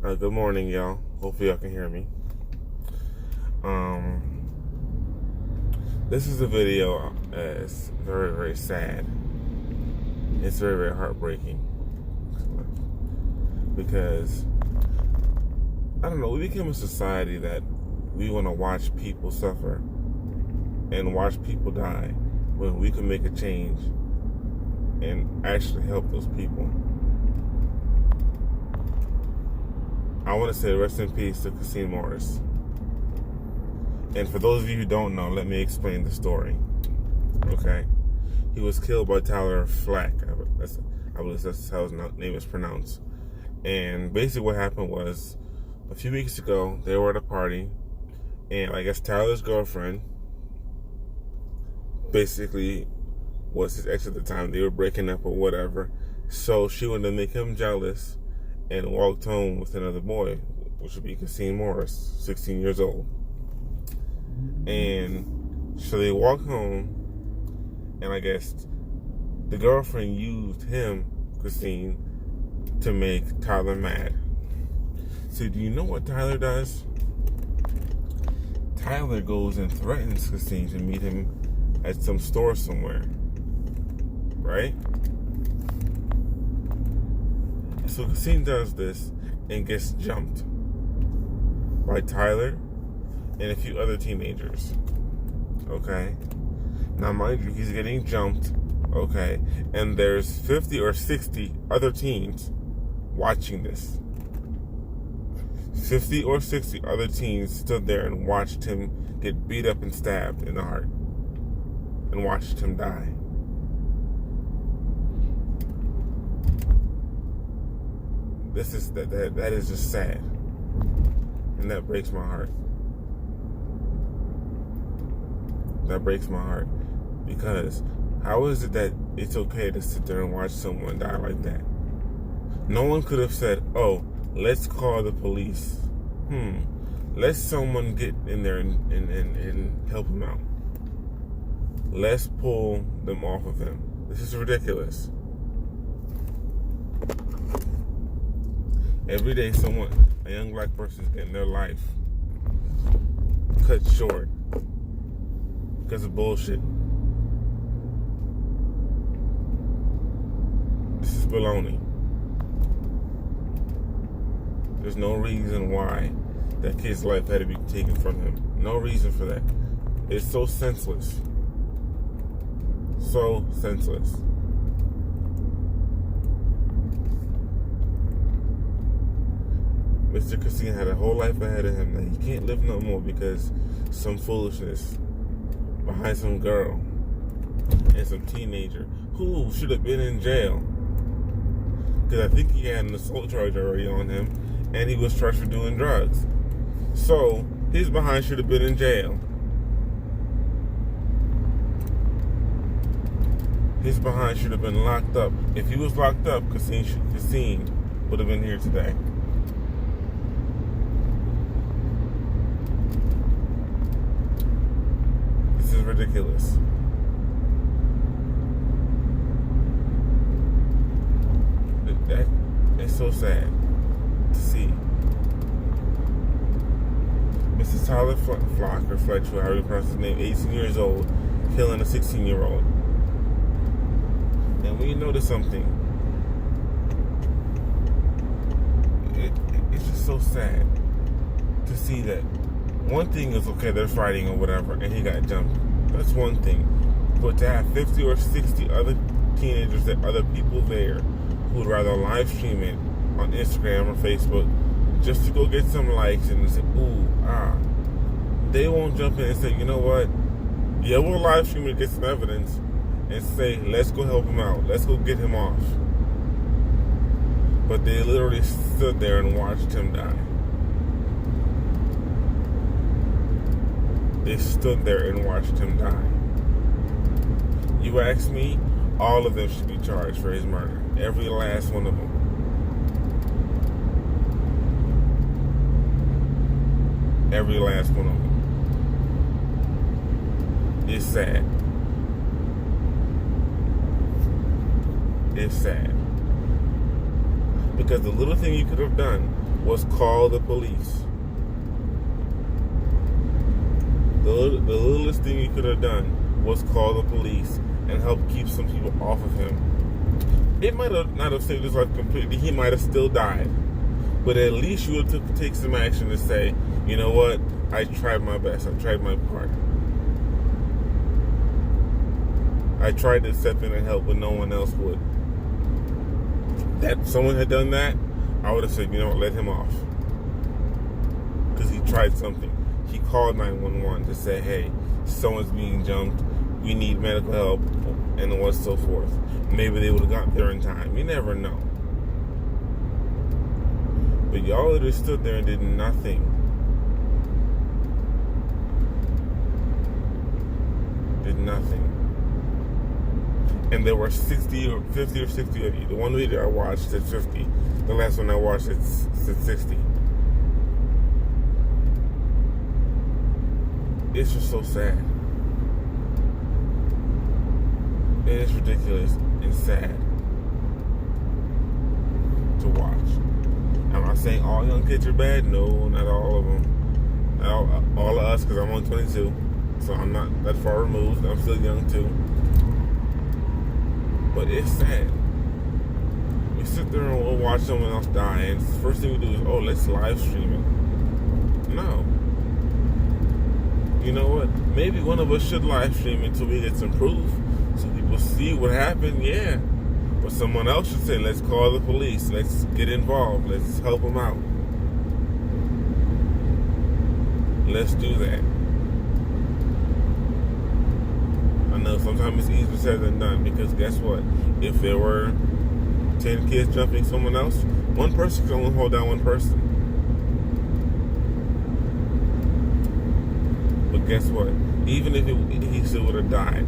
Good morning, y'all. Hopefully y'all can hear me. This is a video that's very, very sad. It's very, very heartbreaking. Because, I don't know, we became a society that we want to watch people suffer and watch people die when we can make a change and actually help those people. I want to say rest in peace to Khaseen Morris. And for those of you who don't know, let me explain the story. Okay? He was killed by Tyler Flack. I believe that's how his name is pronounced. And basically what happened was, a few weeks ago, they were at a party, and I guess Tyler's girlfriend basically was his ex at the time. They were breaking up or whatever. So she wanted to make him jealous and walked home with another boy, which would be Khaseen Morris, 16 years old. And so they walked home, and I guess the girlfriend used him, Khaseen, to make Tyler mad. So do you know what Tyler does? Tyler goes and threatens Khaseen to meet him at some store somewhere. Right? So Khaseen does this and gets jumped by Tyler and a few other teenagers. Okay? Now, mind you, he's getting jumped. Okay? And there's 50 or 60 other teens watching this. 50 or 60 other teens stood there and watched him get beat up and stabbed in the heart. And watched him die. That is just sad, and that breaks my heart. That breaks my heart, because how is it that it's okay to sit there and watch someone die like that? No one could have said, "Oh, let's call the police. Let someone get in there and help him out. Let's pull them off of him." This is ridiculous. Every day a young black person is getting their life cut short because of bullshit. This is baloney. There's no reason why that kid's life had to be taken from him. No reason for that. It's so senseless. So senseless. Mr. Khaseen had a whole life ahead of him that he can't live no more because some foolishness behind some girl and some teenager who should have been in jail. Because I think he had an assault charge already on him, and he was charged for doing drugs. So his behind should have been in jail. His behind should have been locked up. If he was locked up, Khaseen would have been here today. This is ridiculous. It's so sad to see. Mr. Tyler Flock, or Fletcher, however you pronounce his name, 18 years old, killing a 16-year-old. And when you notice something, it's just so sad to see that. One thing is, okay, they're fighting or whatever, and he got jumped. That's one thing. But to have 50 or 60 other teenagers, other people there, who would rather live stream it on Instagram or Facebook just to go get some likes and say, they won't jump in and say, you know what? Yeah, we'll live stream it, get some evidence, and say, let's go help him out. Let's go get him off. But they literally stood there and watched him die. They stood there and watched him die. You ask me, all of them should be charged for his murder. Every last one of them. Every last one of them. It's sad. It's sad. Because the little thing you could have done was call the police. The littlest thing you could have done was call the police and help keep some people off of him. It might have not have saved his life completely. He might have still died. But at least you would take some action to say, you know what? I tried my best. I tried my part. I tried to step in and help when no one else would. That someone had done that, I would have said, you know what, let him off. Because he tried something. He called 911 to say, hey, someone's being jumped. We need medical help, and so forth. Maybe they would have got there in time. You never know. But y'all literally stood there and did nothing. Did nothing. And there were 60 or 50 or 60 of you. The one video I watched said 50. The last one I watched said 60. It's just so sad. It is ridiculous and sad to watch. Am I saying all young kids are bad? No, not all of them. Not all of us, because I'm only 22. So I'm not that far removed. I'm still young too. But it's sad. We sit there and we'll watch someone else die, and the first thing we do is, oh, let's live stream it. No. You know what? Maybe one of us should live stream until we get some proof, so people see what happened. Yeah. But someone else should say, let's call the police. Let's get involved. Let's help them out. Let's do that. I know sometimes it's easier said than done, because guess what? If there were 10 kids jumping someone else, one person can only hold down one person. But guess what? Even if he still would have died,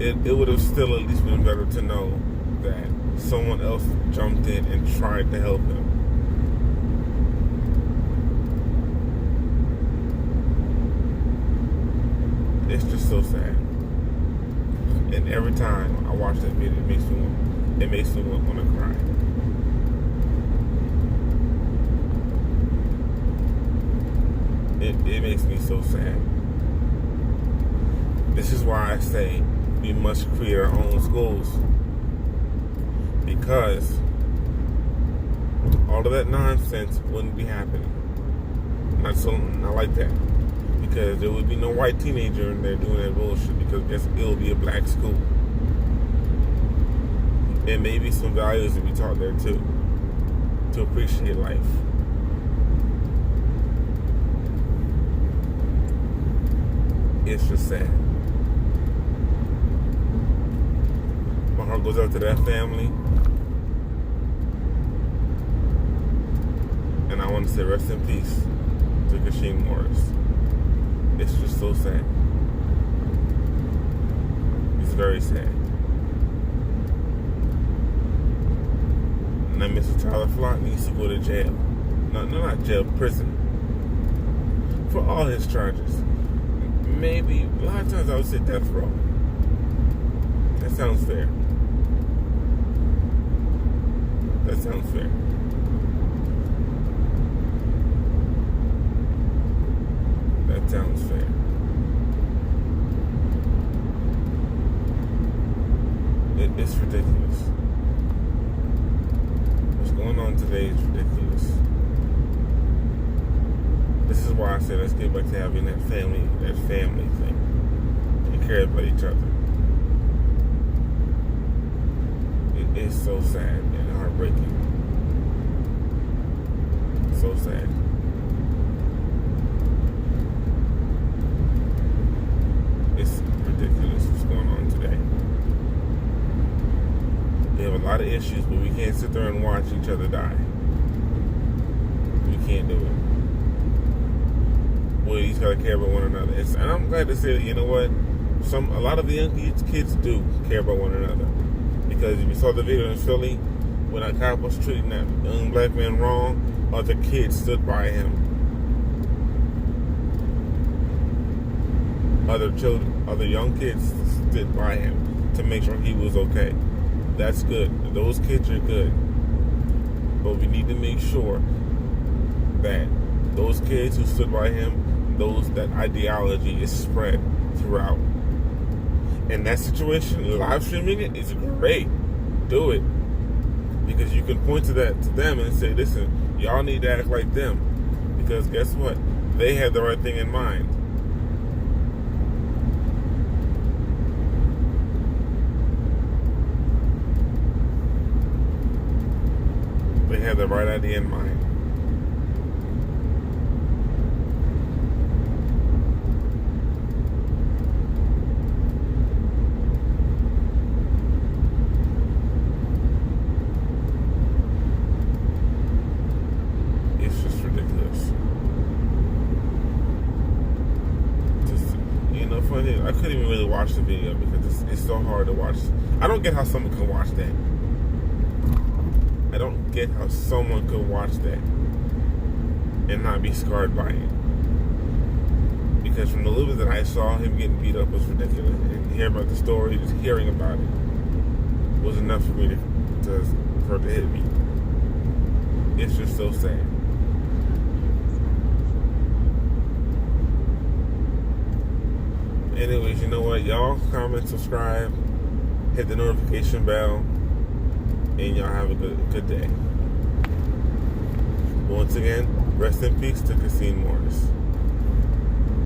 it would have still at least been better to know that someone else jumped in and tried to help him. It's just so sad. And every time I watch that video, it makes me want to cry. It makes me so sad. This is why I say we must create our own schools. Because all of that nonsense wouldn't be happening. Not like that. Because there would be no white teenager in there doing that bullshit, because guess it'll be a black school. And maybe some values to be taught there too, to appreciate life. It's just sad. My heart goes out to that family. And I want to say rest in peace to Khaseen Morris. It's just so sad. It's very sad. And that Mr. Tyler Flock needs to go to jail. No, not jail, prison. For all his charges. Maybe, a lot of times I would say death row. That sounds fair. That sounds fair. That sounds fair. It's ridiculous. What's going on today is ridiculous. This is why I said let's get back to having that family thing. And care about each other. It is so sad and heartbreaking. So sad. It's ridiculous what's going on today. We have a lot of issues, but we can't sit there and watch each other die. We can't do it. We each gotta care about one another. And I'm glad to say that, you know what? A lot of the young kids do care about one another. Because if you saw the video in Philly, when a cop was treating that young black man wrong, other kids stood by him. Other children, other young kids stood by him to make sure he was okay. That's good. Those kids are good. But we need to make sure that those kids who stood by him, that ideology is spread throughout. In that situation, live streaming it is great. Do it. Because you can point to them and say, listen, y'all need to act like them. Because guess what? They had the right thing in mind. They had the right idea in mind. It's just ridiculous. Funny, I couldn't even really watch the video because it's so hard to watch. I don't get how someone can watch that. I don't get how someone could watch that and not be scarred by it. Because from the little bit that I saw, him getting beat up was ridiculous. And hearing about the story, just hearing about it, was enough for me for it to hit me. It's just so sad. Anyways, you know what? Y'all comment, subscribe, hit the notification bell, and y'all have a good day. Once again, rest in peace to Khaseen Morris.